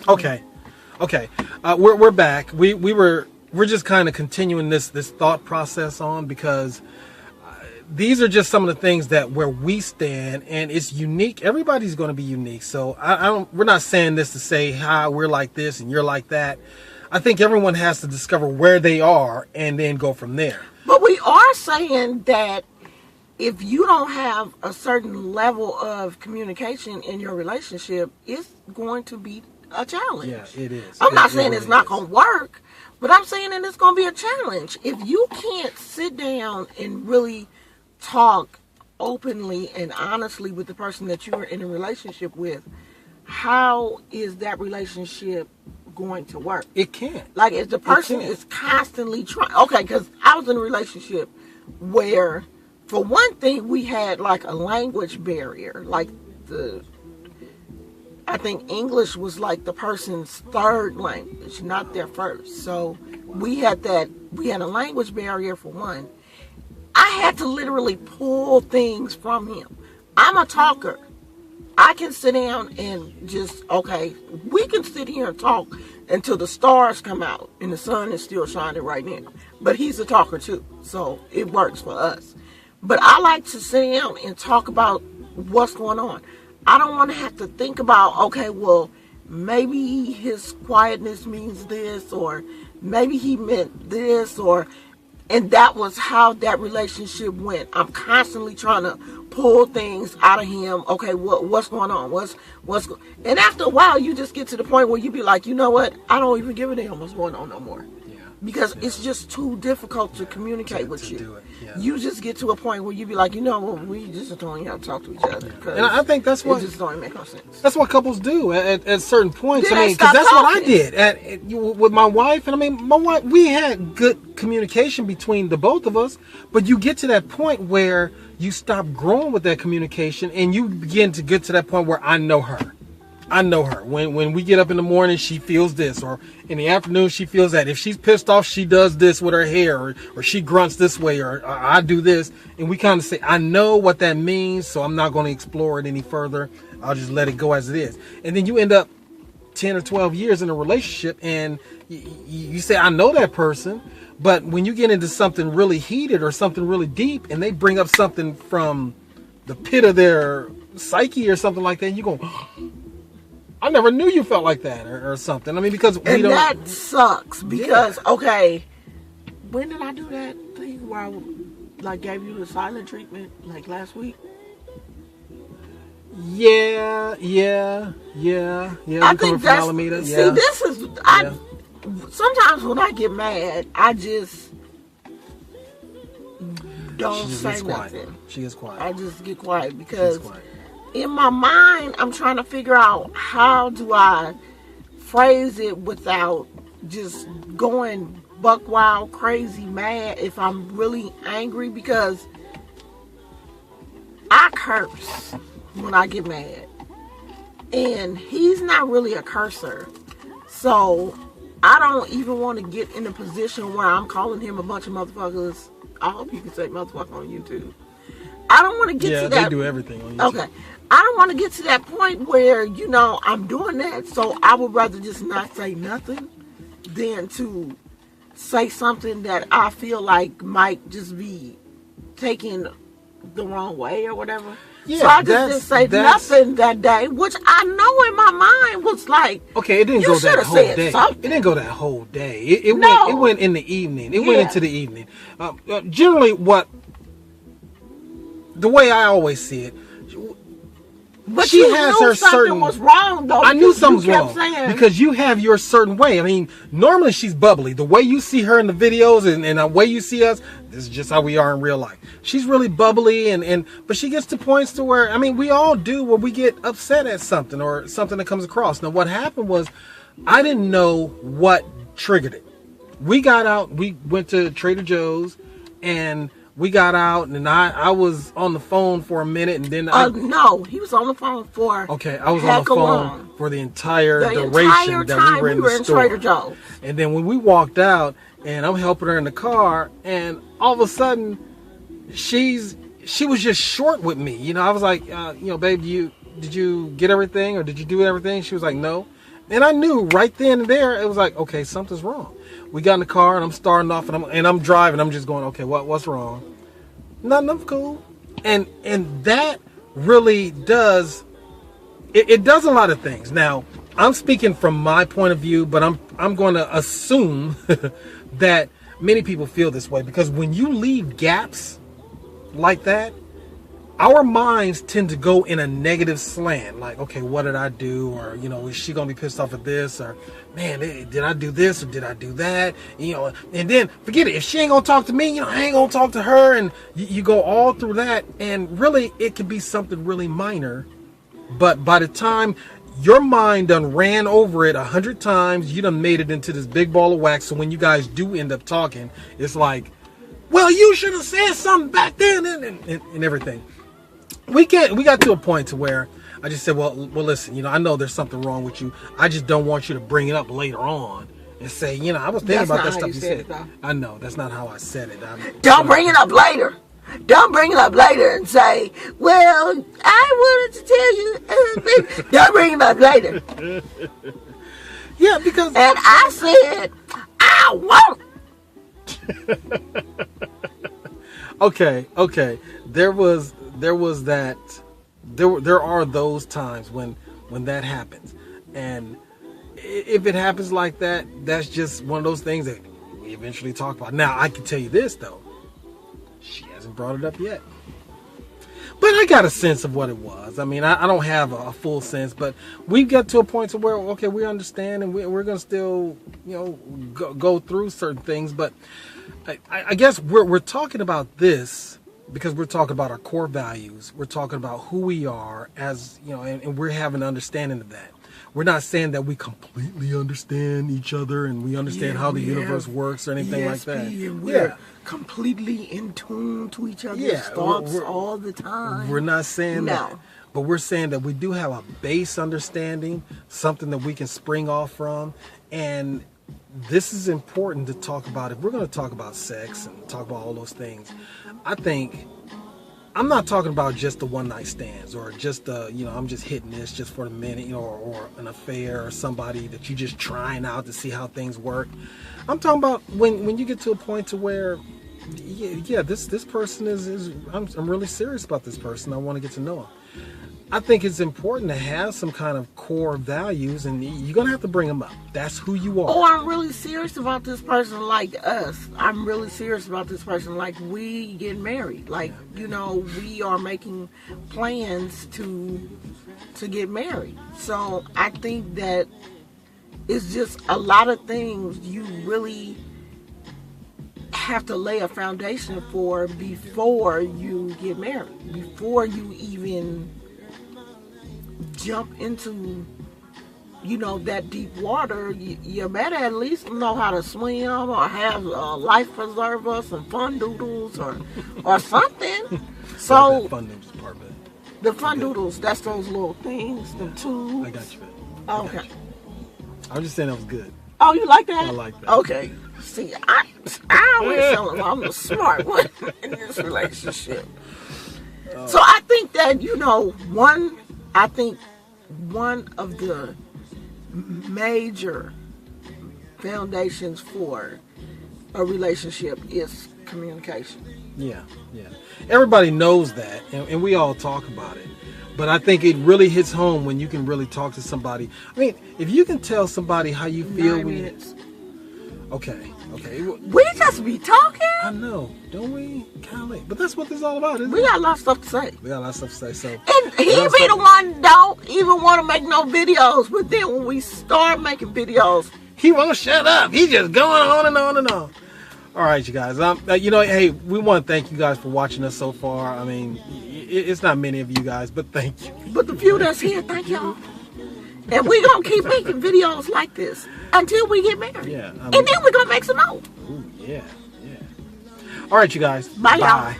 Okay. We're back. We're just kind of continuing this thought process on, because these are just some of the things that where we stand, and it's unique. Everybody's going to be unique. So we're not saying this to say how we're like this and you're like that. I think everyone has to discover where they are and then go from there. But we are saying that if you don't have a certain level of communication in your relationship, it's going to be a challenge. Yeah, it is. I'm not saying it's not going to work, but I'm saying that it's going to be a challenge. If you can't sit down and really talk openly and honestly with the person that you're in a relationship with, how is that relationship going to work? It can't. Like, if the person is constantly trying, okay, because I was in a relationship where, for one thing, we had like a language barrier. Like, I think English was like the person's third language, not their first. So we had a language barrier for one. I had to literally pull things from him. I'm a talker. I can sit down and just, okay, we can sit here and talk until the stars come out and the sun is still shining right now. But he's a talker too, so it works for us. But I like to sit down and talk about what's going on. I don't want to have to think about, okay, well, maybe his quietness means this, or maybe he meant this, and that was how that relationship went. I'm constantly trying to pull things out of him. Okay, what's going on? And after a while, you just get to the point where you be like, you know what? I don't even give a damn what's going on no more. Because it's just too difficult to communicate with you. You just get to a point where you be like, you know what, we just don't have to talk to each other. And I think that's what it just don't make no sense. That's what couples do at certain points. Because that's what I did with my wife. And my wife, we had good communication between the both of us, but you get to that point where you stop growing with that communication, and you begin to get to that point where I know her. When we get up in the morning, she feels this, or in the afternoon, she feels that. If she's pissed off, she does this with her hair, or she grunts this way, or I do this. And we kind of say, I know what that means, so I'm not going to explore it any further. I'll just let it go as it is. And then you end up 10 or 12 years in a relationship, and you say, I know that person. But when you get into something really heated or something really deep, and they bring up something from the pit of their psyche or something like that, you go, I never knew you felt like that, or something. I mean, because we don't. And that sucks, because, okay, when did I do that thing where I gave you the silent treatment, like last week? Yeah. I think that's, Alameda. See, this is, sometimes when I get mad, I just don't say nothing. She is quiet. I just get quiet, because in my mind, I'm trying to figure out how do I phrase it without just going buck wild, crazy, mad if I'm really angry, because I curse when I get mad. And he's not really a cursor. So I don't even want to get in a position where I'm calling him a bunch of motherfuckers. I hope you can say motherfucker on YouTube. I don't want to get to that. Yeah, they do everything on YouTube. Okay. I don't want to get to that point where, I'm doing that. So I would rather just not say nothing than to say something that I feel like might just be taken the wrong way or whatever. Yeah, so I just didn't say nothing that day, which I know in my mind was like, okay, it didn't go that whole day. Something. It didn't go that whole day. It went in the evening. It went into the evening. Generally, the way I always see it, but she has her certain. Was wrong though. I knew something was wrong because you have your certain way. I mean, normally she's bubbly. The way you see her in the videos and the way you see us, this is just how we are in real life. She's really bubbly but she gets to points to where, I mean, we all do where we get upset at something or something that comes across. Now, what happened was I didn't know what triggered it. We got out. We went to Trader Joe's and we got out, and I was on the phone for a minute, and then no, he was on the phone for I was on the phone for the entire duration that we were in the store. Trader Joe's. And then when we walked out, and I'm helping her in the car, and all of a sudden, she was just short with me. I was like, babe, did you get everything, or did you do everything? She was like, no. And I knew right then and there, it was like, okay, something's wrong. We got in the car and I'm starting off and I'm driving. I'm just going, okay, what's wrong? Nothing's cool. And that really does, it does a lot of things. Now, I'm speaking from my point of view, but I'm going to assume that many people feel this way, because when you leave gaps like that, our minds tend to go in a negative slant. Like, okay, what did I do? Or, is she going to be pissed off at this? Or, man, did I do this or did I do that? And then forget it. If she ain't going to talk to me, I ain't going to talk to her. And you go all through that. And really, it could be something really minor. But by the time your mind done ran over it 100 times, you done made it into this big ball of wax. So when you guys do end up talking, it's like, well, you should have said something back then and everything. We got to a point to where I just said, well, listen, I know there's something wrong with you. I just don't want you to bring it up later on and say, I was thinking about that stuff you said. I know that's not how I said it. Don't bring it up later. Don't bring it up later and say, well, I wanted to tell you. Don't bring it up later. Yeah, because. And I said, I won't. Okay. There are those times when that happens, and if it happens like that, that's just one of those things that we eventually talk about. Now, I can tell you this though, she hasn't brought it up yet, but I got a sense of what it was. I mean, I don't have a full sense, but we got to a point to where, okay, we understand, and we're gonna still go through certain things, but I guess we're talking about this because we're talking about our core values. We're talking about who we are as, and we're having an understanding of that. We're not saying that we completely understand each other and we understand how the universe works or anything like that. We're completely in tune to each other's thoughts all the time. We're not saying that. But we're saying that we do have a base understanding, something that we can spring off from. And this is important to talk about. If we're going to talk about sex and talk about all those things, I think I'm not talking about just the one night stands or just I'm just hitting this just for the minute, or an affair or somebody that you just trying out to see how things work. I'm talking about when you get to a point to where, this person is I'm really serious about this person. I want to get to know him. I think it's important to have some kind of core values, and you're going to have to bring them up. That's who you are. Oh, I'm really serious about this person like us. I'm really serious about this person like we get married. Like, we are making plans to get married. So I think that it's just a lot of things you really have to lay a foundation for before you get married. Before you even jump into that deep water, you better at least know how to swim or have a life preserver, some fun doodles or something. So fun doodles part of it. The fun doodles, that's those little things, the tubes. I got you. Okay. I was just saying that was good. Oh, you like that? I like that. Okay. See, I always tell them I'm the smart one in this relationship. So I think that one of the major foundations for a relationship is communication. Yeah. Everybody knows that, and we all talk about it. But I think it really hits home when you can really talk to somebody. I mean, if you can tell somebody how you feel 9 minutes. Okay. We just be talking. I know, don't we? Golly. But that's what this is all about, isn't it? We got a lot of stuff to say. So. And he be the one don't even want to make no videos. But then when we start making videos, he won't shut up. He's just going on and on and on. All right, you guys. Hey, we want to thank you guys for watching us so far. I mean, it's not many of you guys, but thank you. But the few that's here, thank y'all. And we're going to keep making videos like this until we get married. Yeah. And then we're going to make some more. Ooh, yeah. All right, you guys. Bye, y'all.